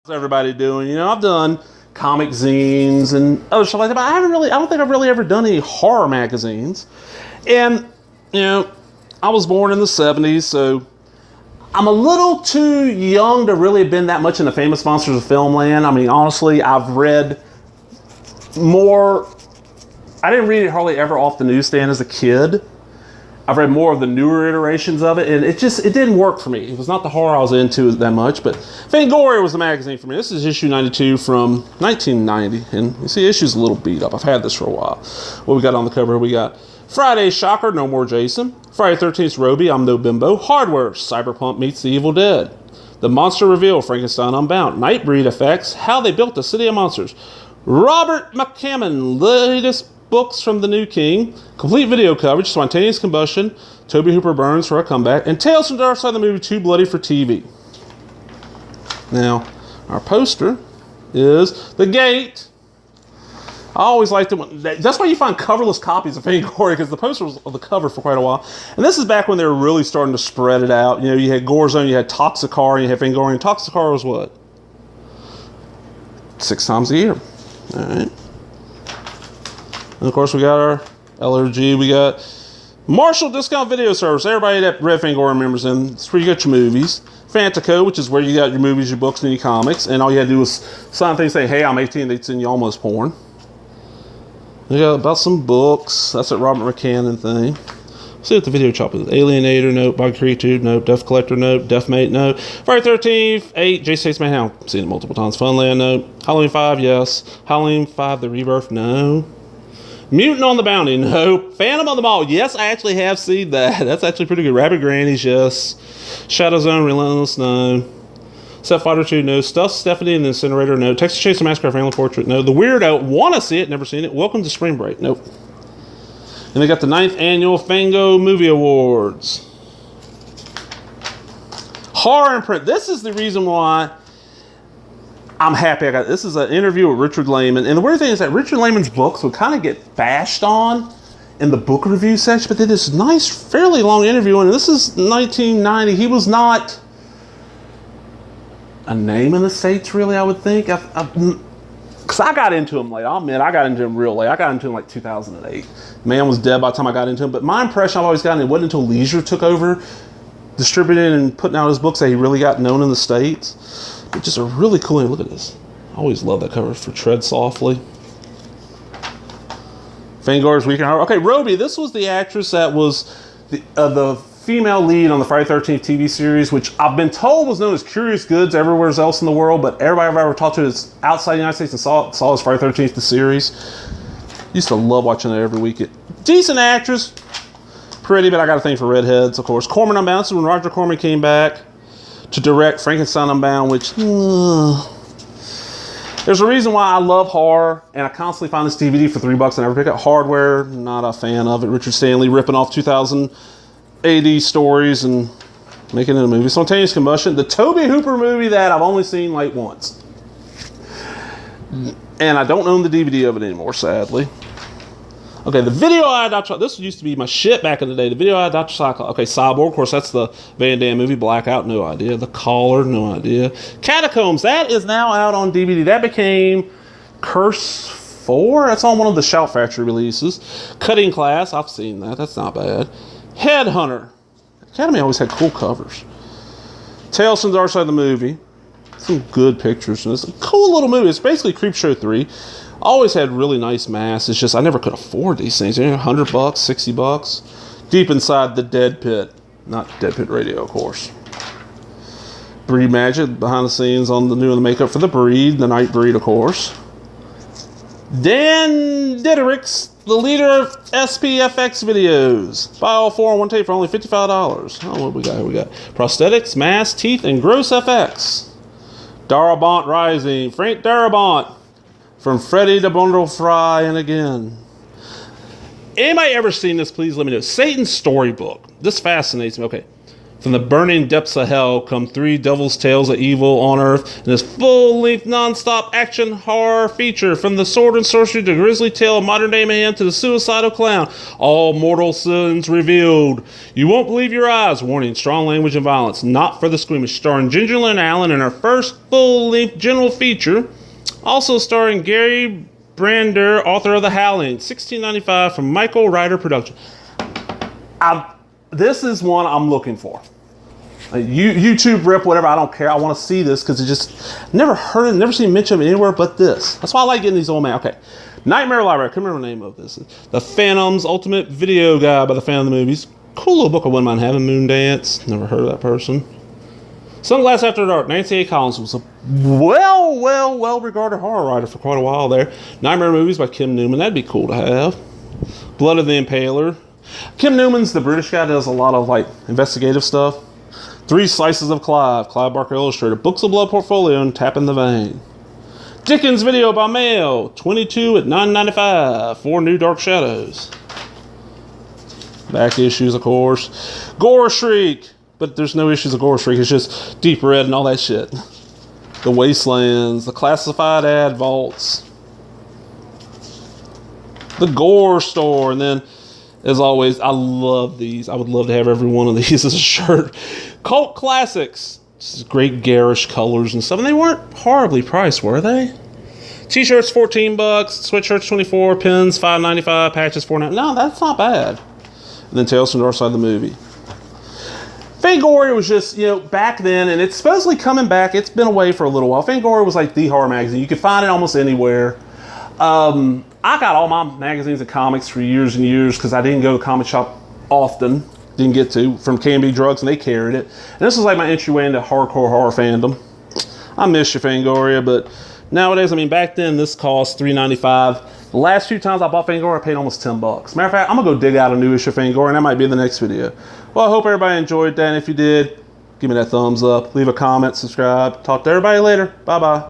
How's everybody doing? I've done comic zines and other stuff like that, but I don't think I've really ever done any horror magazines. And, I was born in the 70s, so I'm a little too young to really have been that much into Famous Monsters of Filmland. I mean, honestly, I've read more. I didn't read it hardly ever off the newsstand as a kid. I've read more of the newer iterations of it, and it didn't work for me. It was not the horror I was into that much, but Fangoria was the magazine for me. This is issue 92 from 1990, and you see, the issue's a little beat up. I've had this for a while. What we got on the cover? We got Friday's Shocker, No More Jason. Friday 13th, Roby, I'm No Bimbo. Hardware, Cyberpunk meets The Evil Dead. The Monster Reveal, Frankenstein Unbound. Nightbreed Effects, How They Built the City of Monsters. Robert McCammon, latest books from the New King, complete video coverage, Spontaneous Combustion, Toby Hooper Burns for a comeback, and Tales from Dark Side of the Movie, Too Bloody for TV. Now, our poster is The Gate. I always liked it. That's why you find coverless copies of Fangoria, because the poster was on the cover for quite a while. And this is back when they were really starting to spread it out. You had Gore Zone, you had Toxicar, and you had Fangoria. And Toxicar was what? 6 times a year. All right. And of course, we got our LRG. We got Marshall Discount Video Service. Everybody that read Fangoria remembers them. It's where you get your movies. Fantico, which is where you got your movies, your books, and your comics. And all you had to do was sign things saying, hey, I'm 18, they'd send you almost porn. We got about some books. That's that Robert McCannon thing. See what the video chop is. Alienator, note. Bug Creature, note. Death Collector, note. Deathmate, note. Friday 13th, 8. J. States Mayhem. Seen it multiple times. Funland, note. Halloween 5, yes. Halloween 5, The Rebirth, no. Mutant on the Bounty, no. Phantom of the Mall, yes, I actually have seen that. That's actually pretty good. Rabbit Grannies, yes. Shadow Zone, Relentless, no. Set Fighter 2, no. Stuff Stephanie and the Incinerator, no. Texas Chainsaw Massacre Family Portrait, no. The Weirdo, want to see it, never seen it. Welcome to Spring Break, nope. And they got the 9th annual Fango Movie Awards. Horror in print. This is the reason why I'm happy I got it. This is an interview with Richard Lehman. And the weird thing is that Richard Lehman's books would kind of get bashed on in the book review section, but they did this nice, fairly long interview. And this is 1990. He was not a name in the States, really, I would think. Because I got into him late. I'll admit, I got into him real late. I got into him like 2008. Man was dead by the time I got into him. But my impression I've always gotten, it wasn't until Leisure took over distributing and putting out his books that he really got known in the States. But just a really cool name. Look at this. I always love that cover for Tread Softly. Fangoria's Weekend Horror. Okay, Roby, this was the actress that was the female lead on the Friday 13th TV series, which I've been told was known as Curious Goods everywhere else in the world, but everybody I've ever talked to is outside the United States and saw his Friday 13th the series. Used to love watching it every week. Decent actress. Pretty, but I got a thing for redheads, of course. Corman Unbound. This is when Roger Corman came back to direct Frankenstein Unbound, which there's a reason why I love horror, and I constantly find this DVD for $3 and never pick up. Hardware, not a fan of it. Richard Stanley ripping off 2000 AD stories and making it a movie. Spontaneous Combustion, the Toby Hooper movie that I've only seen like once, and I don't own the DVD of it anymore, sadly. Okay, the Video Eye Dr. This used to be my shit back in the day. The Video Eye Dr. Cyclops. Okay, Cyborg, of course, that's the Van Damme movie. Blackout, no idea. The Caller, no idea. Catacombs, that is now out on DVD. That became Curse 4. That's on one of the Shout Factory releases. Cutting Class, I've seen that. That's not bad. Headhunter. Academy always had cool covers. Tales from the Dark Side of the Movie. Some good pictures. And it's a cool little movie. It's basically Creepshow 3. Always had really nice masks. It's just I never could afford these things. $100, $60. Deep Inside the Dead Pit. Not Dead Pit Radio, of course. Breed Magic, behind the scenes on the new and the makeup for the Breed, the Nightbreed, of course. Dan Diderichs, the leader of SPFX Videos. Buy all 4 on one tape for only $55. Oh, what we got here? We got prosthetics, masks, teeth, and gross FX. Darabont Rising, Frank Darabont. From Freddy to Bundle Fry and again. Anybody ever seen this? Please let me know. Satan's Storybook. This fascinates me. Okay. From the burning depths of hell come 3 devil's tales of evil on earth in this full-length, non-stop action horror feature. From the sword and sorcery to grisly tale of modern-day man to the suicidal clown, all mortal sins revealed. You won't believe your eyes. Warning, strong language and violence. Not for the squeamish. Starring Ginger Lynn Allen in her first full-length general feature. Also starring Gary Brander, author of The Howling, $16.95 from Michael Ryder Production. This is one I'm looking for. YouTube rip, whatever, I don't care. I want to see this because it just never heard it, never seen mention of it anywhere but this. That's why I like getting these old man. Okay. Nightmare Library. I couldn't remember the name of this. The Phantom's Ultimate Video Guide by the fan of the movies. Cool little book I wouldn't mind having. Moondance. Never heard of that person. Sunglass After Dark. Nancy A. Collins was a well regarded horror writer for quite a while there. Nightmare Movies by Kim Newman. That'd be cool to have. Blood of the Impaler. Kim Newman's the British guy, does a lot of like investigative stuff. 3 Slices of Clive Barker Illustrated. Books of Blood Portfolio and Tapping the Vein. Dickens Video by mail, 22 at $9.95. 4 New Dark Shadows. Back issues, of course. Gore Shriek, but there's no issues of Gore Shriek. It's just Deep Red and all that shit. The Wastelands, the Classified Ad Vaults, the Gore Store, and then, as always, I love these. I would love to have every one of these as a shirt. Cult Classics. Just great garish colors and stuff. And they weren't horribly priced, were they? T-shirts, $14. Sweatshirts, $24. Pins, $5.95. Patches, $4.99. No, that's not bad. And then Tales from the Dark Side of the movie. Fangoria was just, back then, and it's supposedly coming back. It's been away for a little while. Fangoria was like the horror magazine. You could find it almost anywhere. I got all my magazines and comics for years and years because I didn't go to comic shop often. Didn't get to, from K&B Drugs, and they carried it. And this was like my entryway into hardcore horror fandom. I miss you, Fangoria, but nowadays, back then, this cost $3.95. The last few times I bought Fangoria, I paid almost $10. Matter of fact, I'm going to go dig out a new issue of Fangoria, and that might be in the next video. Well, I hope everybody enjoyed that, and if you did, give me that thumbs up, leave a comment, subscribe. Talk to everybody later. Bye-bye.